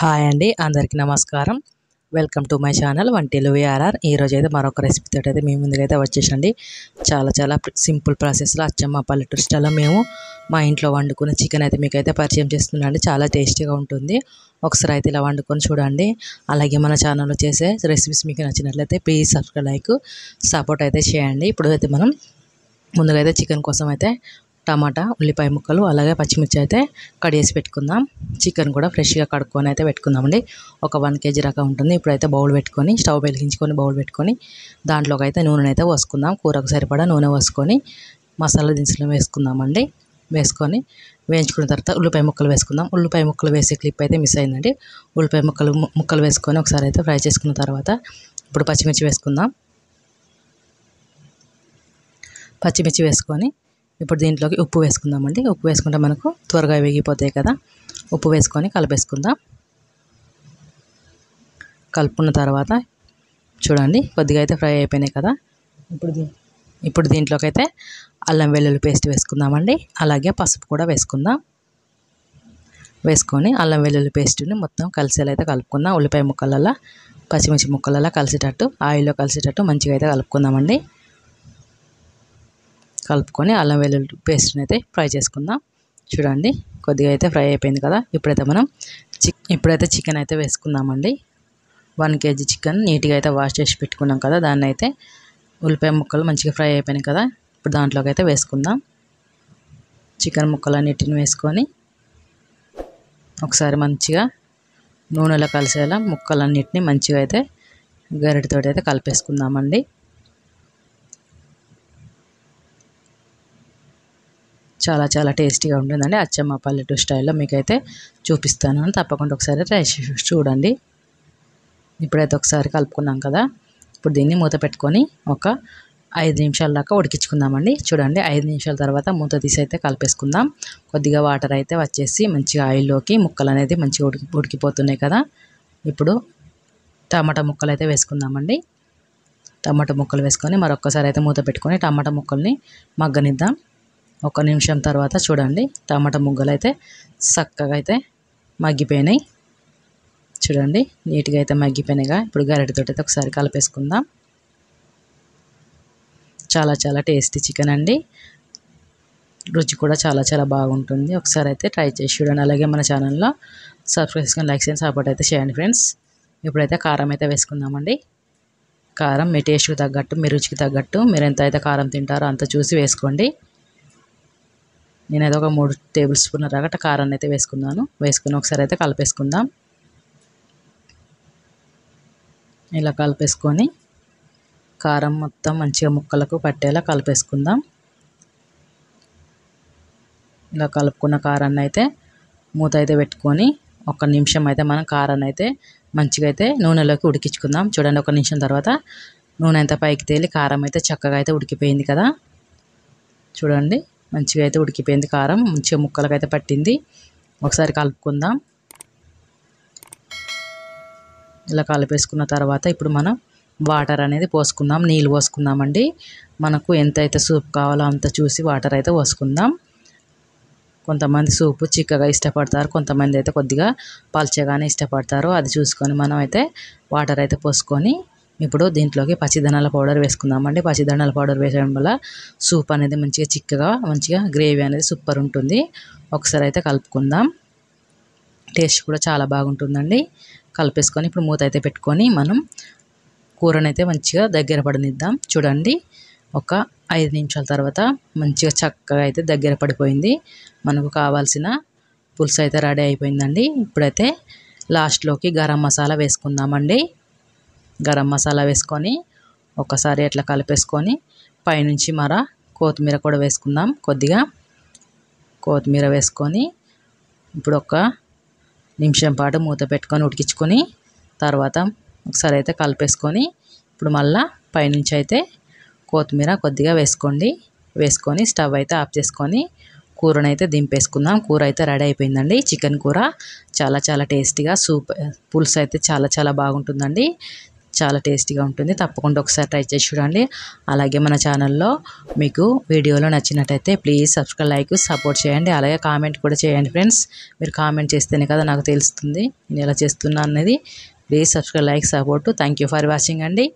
Hi అండి, అందరికీ నమస్కారం. Welcome to my channel Vantillu VRR. ఈరోజు అయితే మరొక రెసిపీతో అయితే మీ ముందుకైతే వచ్చేసండి. చాలా సింపుల్ ప్రాసెస్లో అచ్చమ్మ పల్లెటూరు స్టైల్లో మేము మా ఇంట్లో వండుకున్న చికెన్ అయితే మీకైతే పరిచయం చేస్తున్నాండి. చాలా టేస్టీగా ఉంటుంది. ఒకసారి అయితే ఇలా వండుకొని చూడండి. అలాగే మన ఛానల్లో చేసే రెసిపీస్ మీకు నచ్చినట్లయితే ప్లీజ్ సబ్స్క్రైబ్, లైక్, సపోర్ట్ అయితే చేయండి. ఇప్పుడు అయితే మనం ముందుగా అయితే చికెన్ కోసం అయితే టమాటా, ఉల్లిపాయ ముక్కలు, అలాగే పచ్చిమిర్చి అయితే కట్ చేసి పెట్టుకుందాం. చికెన్ కూడా ఫ్రెష్గా కడుక్కొని అయితే పెట్టుకుందామండి. ఒక 1 kg రకం ఉంటుంది. ఇప్పుడైతే బౌల్ పెట్టుకొని స్టవ్ వెలిగించుకొని బౌల్ పెట్టుకొని దాంట్లోకి అయితే నూనె అయితే పోసుకుందాం. కూరకు సరిపడా నూనె పోసుకొని మసాలా దినుసులు వేసుకుందామండి. వేసుకొని వేయించుకున్న తర్వాత ఉల్లిపాయ ముక్కలు వేసుకుందాం. ఉల్లిపాయ ముక్కలు వేసే క్లిప్ అయితే మిస్ అయిందండి. ఉల్లిపాయ ముక్కలు వేసుకొని ఒకసారి అయితే ఫ్రై చేసుకున్న తర్వాత ఇప్పుడు పచ్చిమిర్చి వేసుకుందాం. పచ్చిమిర్చి వేసుకొని ఇప్పుడు దీంట్లోకి ఉప్పు వేసుకుందామండి. ఉప్పు వేసుకుంటే మనకు త్వరగా వేగిపోతాయి కదా. ఉప్పు వేసుకొని కలిపేసుకుందాం. కలుపుకున్న తర్వాత చూడండి కొద్దిగా అయితే ఫ్రై అయిపోయినాయి కదా. ఇప్పుడు దీంట్లోకి అయితే అల్లం వెల్లుల్లి పేస్ట్ వేసుకుందామండి. అలాగే పసుపు కూడా వేసుకుందాం. వేసుకొని అల్లం వెల్లుల్లి పేస్ట్ని మొత్తం కలిసేలా అయితే కలుపుకుందాం. ఉల్లిపాయ ముక్కలల్లో పచ్చిమిర్చి ముక్కలల్లో కలిసేటట్టు ఆయిల్లో కలిసేటట్టు మంచిగా అయితే కలుపుకుందామండి. కలుపుకొని అల్లం వెల్లుల్లి పేస్ట్ని అయితే ఫ్రై చేసుకుందాం. చూడండి కొద్దిగా అయితే ఫ్రై అయిపోయింది కదా. ఇప్పుడైతే చికెన్ అయితే వేసుకుందామండి. 1 kg చికెన్ నీట్గా అయితే వాష్ చేసి పెట్టుకున్నాం కదా. దాన్ని అయితే ఉల్లిపాయ ముక్కలు మంచిగా ఫ్రై అయిపోయినాయి కదా. ఇప్పుడు దాంట్లోకి అయితే వేసుకుందాం. చికెన్ ముక్కలన్నిటిని వేసుకొని ఒకసారి మంచిగా నూనెలో కలిసేలా ముక్కలన్నిటిని మంచిగా అయితే గరిటెతో అయితే కలిపేసుకుందామండి. చాలా టేస్టీగా ఉంటుందండి. అచ్చమ్మ పల్లెటూరు స్టైల్లో మీకైతే చూపిస్తాను. తప్పకుండా ఒకసారి ట్రై చేసి చూడండి. ఇప్పుడైతే ఒకసారి కలుపుకున్నాం కదా. ఇప్పుడు దీన్ని మూత పెట్టుకొని ఒక 5 నిమిషాల దాకా ఉడికించుకుందామండి. చూడండి 5 నిమిషాల తర్వాత మూత తీసి అయితే కలిపేసుకుందాం. కొద్దిగా వాటర్ అయితే వచ్చేసి మంచిగా ఆయిల్లోకి ముక్కలు అనేది మంచిగా ఉడికిపోతున్నాయి కదా. ఇప్పుడు టమాటా ముక్కలు అయితే వేసుకుందామండి. టమాటా ముక్కలు వేసుకొని మరొకసారి అయితే మూత పెట్టుకొని టమాటా ముక్కల్ని మగ్గనిద్దాం. 1 నిమిషం తర్వాత చూడండి టమాటా ముక్కలు అయితే చక్కగా అయితే మగ్గిపోయినాయి. చూడండి నీట్గా అయితే మగ్గిపోయినాయిగా. ఇప్పుడు గరిటెతో అయితే ఒకసారి కలిపేసుకుందాం. చాలా టేస్టీ చికెన్ అండి. రుచి కూడా చాలా బాగుంటుంది. ఒకసారి అయితే ట్రై చేసి చూడండి. అలాగే మన ఛానల్లో సబ్స్క్రైబ్ చేసుకొని లైక్ చేయండి, సపోర్ట్ అయితే చేయండి ఫ్రెండ్స్. ఇప్పుడైతే కారం అయితే వేసుకుందామండి. కారం మీ టేస్ట్కి తగ్గట్టు, మీ రుచికి తగ్గట్టు మీరు ఎంత అయితే కారం తింటారో అంత చూసి వేసుకోండి. నేనైతే ఒక 3 టేబుల్ స్పూన్ల దాకా కారాన్ని అయితే వేసుకున్నాను. వేసుకుని ఒకసారి అయితే కలిపేసుకుందాం. ఇలా కలిపేసుకొని కారం మొత్తం మంచిగా ముక్కలకు పట్టేలా కలిపేసుకుందాం. ఇలా కలుపుకున్న కారాన్ని అయితే మూత అయితే పెట్టుకొని 1 నిమిషం అయితే మనం కారాన్ని అయితే మంచిగా అయితే నూనెలోకి ఉడికించుకుందాం. చూడండి 1 నిమిషం తర్వాత నూనె అంతా పైకి తేలి కారం అయితే చక్కగా అయితే ఉడికిపోయింది కదా. చూడండి మంచిగా అయితే ఉడికిపోయింది. కారం మంచిగా ముక్కలకు అయితే పట్టింది. ఒకసారి కలుపుకుందాం. ఇలా కలిపేసుకున్న తర్వాత ఇప్పుడు మనం వాటర్ అనేది పోసుకుందాం. నీళ్ళు పోసుకుందామండి. మనకు ఎంతైతే సూప్ కావాలో అంత చూసి వాటర్ అయితే పోసుకుందాం. కొంతమంది సూపు చిక్కగా ఇష్టపడతారు, కొంతమంది అయితే కొద్దిగా పల్చగానే ఇష్టపడతారు. అది చూసుకొని మనం అయితే వాటర్ అయితే పోసుకొని ఇప్పుడు దీంట్లోకి పచ్చిధనాల పౌడర్ వేసుకుందామండి. పచ్చిధనాల పౌడర్ వేయడం వల్ల సూప్ అనేది మంచిగా చిక్కగా మంచిగా గ్రేవీ అనేది సూపర్ ఉంటుంది. ఒకసారి అయితే కలుపుకుందాం. టేస్ట్ కూడా చాలా బాగుంటుందండి. కలిపేసుకొని ఇప్పుడు మూత అయితే పెట్టుకొని మనం కూరనైతే మంచిగా దగ్గర పడనిద్దాం. చూడండి ఒక 5 నిమిషాల తర్వాత మంచిగా చక్కగా అయితే దగ్గర పడిపోయింది. మనకు కావాల్సిన పులుసు అయితే రెడీ అయిపోయిందండి. ఇప్పుడైతే లాస్ట్లోకి గరం మసాలా వేసుకుందామండి. గరం మసాలా వేసుకొని ఒకసారి అట్లా కలిపేసుకొని పైనుంచి కొత్తిమీర కూడా వేసుకుందాం. కొద్దిగా కొత్తిమీర వేసుకొని ఇప్పుడు 1 నిమిషం పాటు మూత పెట్టుకొని ఉడికించుకొని తర్వాత ఒకసారి అయితే కలిపేసుకొని ఇప్పుడు మళ్ళీ పైనుంచి అయితే కొత్తిమీర కొద్దిగా వేసుకొని స్టవ్ అయితే ఆఫ్ చేసుకొని కూరనైతే దింపేసుకుందాం. కూర అయితే రెడీ అయిపోయిందండి. చికెన్ కూర చాలా టేస్టీగా పులుసు అయితే చాలా బాగుంటుందండి. చాలా టేస్టీగా ఉంటుంది. తప్పకుండా ఒకసారి ట్రై చేసి చూడండి. అలాగే మన ఛానల్లో మీకు వీడియోలో నచ్చినట్టయితే ప్లీజ్ సబ్స్క్రైబ్, లైక్, సపోర్ట్ చేయండి. అలాగే కామెంట్ కూడా చేయండి ఫ్రెండ్స్. మీరు కామెంట్ చేస్తేనే కదా నాకు తెలుస్తుంది నేను ఎలా చేస్తున్నా అనేది. Please subscribe, like, support. Thank you for watching అండి.